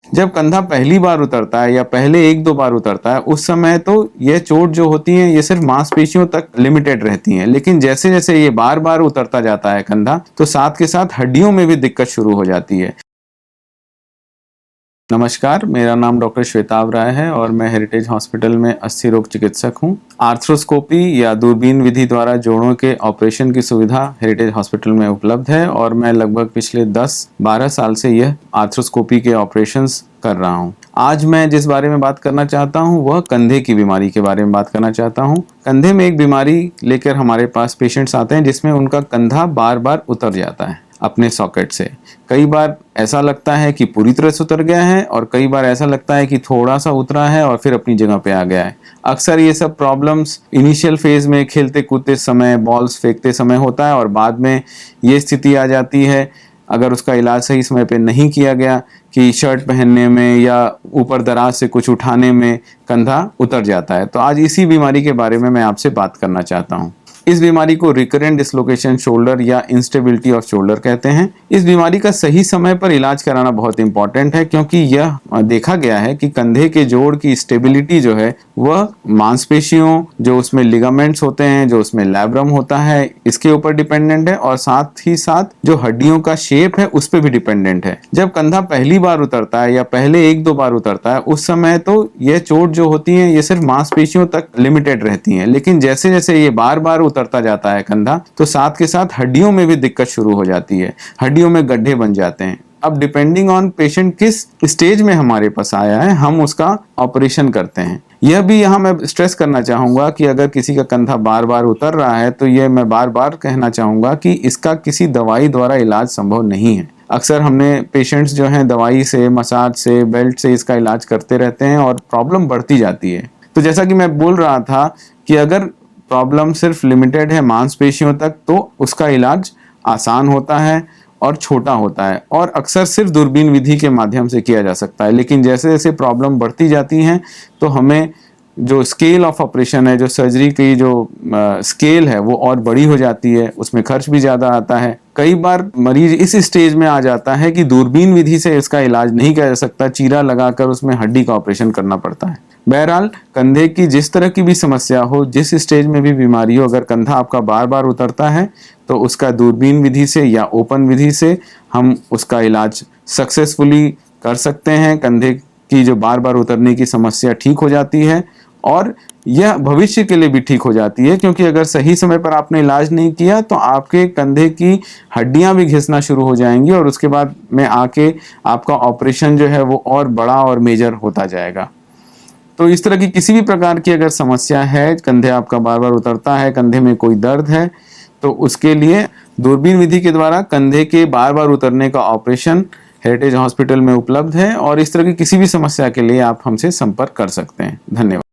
जब कंधा पहली बार उतरता है या पहले 1-2 बार उतरता है, उस समय तो ये चोट जो होती है ये सिर्फ मांसपेशियों तक लिमिटेड रहती हैं। लेकिन जैसे-जैसे ये बार-बार उतरता जाता है कंधा, तो साथ के साथ हड्डियों में भी दिक्कत शुरू हो जाती है। नमस्कार, मेरा नाम डॉक्टर श्वेताव राय है और मैं हेरिटेज हॉस्पिटल में अस्थि रोग चिकित्सक हूँ। आर्थ्रोस्कोपी या दूरबीन विधि द्वारा जोड़ों के ऑपरेशन की सुविधा हेरिटेज हॉस्पिटल में उपलब्ध है और मैं लगभग पिछले 10-12 साल से यह आर्थ्रोस्कोपी के ऑपरेशंस कर रहा हूँ। आज मैं जिस बारे में बात करना चाहता हूँ वह कंधे की बीमारी के बारे में बात करना चाहता हूँ। कंधे में एक बीमारी लेकर हमारे पास पेशेंट्स आते हैं जिसमें उनका कंधा बार-बार उतर जाता है अपने सॉकेट से। कई बार ऐसा लगता है कि पूरी तरह से उतर गया है और कई बार ऐसा लगता है कि थोड़ा सा उतरा है और फिर अपनी जगह पे आ गया है। अक्सर ये सब प्रॉब्लम्स इनिशियल फेज में खेलते कूदते समय, बॉल्स फेंकते समय होता है और बाद में ये स्थिति आ जाती है अगर उसका इलाज सही समय पे नहीं किया गया कि शर्ट पहनने में या ऊपर दराज से कुछ उठाने में कंधा उतर जाता है। तो आज इसी बीमारी के बारे में मैं आपसे बात करना चाहता हूँ। इस बीमारी को रिकरेंट डिस्लोकेशन शोल्डर या इंस्टेबिलिटी ऑफ शोल्डर कहते हैं। इस बीमारी का सही समय पर इलाज कराना बहुत इंपॉर्टेंट है क्योंकि यह देखा गया है कि कंधे के जोड़ की स्टेबिलिटी जो है वह मांसपेशियों, जो उसमें लिगामेंट्स होते हैं, जो उसमें लैब्रम होता है, इसके ऊपर डिपेंडेंट है और साथ ही साथ जो हड्डियों का शेप है उस पर भी डिपेंडेंट है। जब कंधा पहली बार उतरता है या पहले 1-2 बार उतरता है, उस समय तो यह चोट जो होती है ये सिर्फ मांसपेशियों तक लिमिटेड रहती हैं। लेकिन जैसे जैसे ये बार-बार उतरता जाता है कंधा, तो साथ के साथ हड्डियों में भी दिक्कत शुरू हो जाती है। हड्डियों में गड्ढे बन जाते हैं। अब डिपेंडिंग ऑन पेशेंट किस स्टेज में हमारे पास आया है, हम उसका ऑपरेशन करते हैं। यह भी यहाँ मैं स्ट्रेस करना चाहूँगा कि अगर किसी का कंधा बार-बार उतर रहा है तो ये मैं बार-बार कहना चाहूँगा कि इसका किसी दवाई द्वारा इलाज संभव नहीं है। अक्सर हमने पेशेंट्स जो हैं दवाई से, मसाज से, बेल्ट से इसका इलाज करते रहते हैं और प्रॉब्लम बढ़ती जाती है। तो जैसा कि मैं बोल रहा था कि अगर प्रॉब्लम सिर्फ लिमिटेड है मांसपेशियों तक तो उसका इलाज आसान होता है और छोटा होता है और अक्सर सिर्फ दूरबीन विधि के माध्यम से किया जा सकता है। लेकिन जैसे जैसे प्रॉब्लम बढ़ती जाती हैं तो हमें जो स्केल ऑफ ऑपरेशन है, जो सर्जरी की जो स्केल है वो और बड़ी हो जाती है, उसमें खर्च भी ज़्यादा आता है। कई बार मरीज इस स्टेज में आ जाता है कि दूरबीन विधि से इसका इलाज नहीं किया जा सकता, चीरा लगाकर उसमें हड्डी का ऑपरेशन करना पड़ता है। बहरहाल कंधे की जिस तरह की भी समस्या हो, जिस स्टेज में भी बीमारी हो, अगर कंधा आपका बार-बार उतरता है तो उसका दूरबीन विधि से या ओपन विधि से हम उसका इलाज सक्सेसफुली कर सकते हैं। कंधे की जो बार-बार उतरने की समस्या ठीक हो जाती है और यह भविष्य के लिए भी ठीक हो जाती है क्योंकि अगर सही समय पर आपने इलाज नहीं किया तो आपके कंधे की हड्डियां भी घिसना शुरू हो जाएंगी और उसके बाद में आके आपका ऑपरेशन जो है वो और बड़ा और मेजर होता जाएगा। तो इस तरह की किसी भी प्रकार की अगर समस्या है, कंधे आपका बार-बार उतरता है, कंधे में कोई दर्द है, तो उसके लिए दूरबीन विधि के द्वारा कंधे के बार-बार उतरने का ऑपरेशन हेरिटेज हॉस्पिटल में उपलब्ध है और इस तरह की किसी भी समस्या के लिए आप हमसे संपर्क कर सकते हैं। धन्यवाद।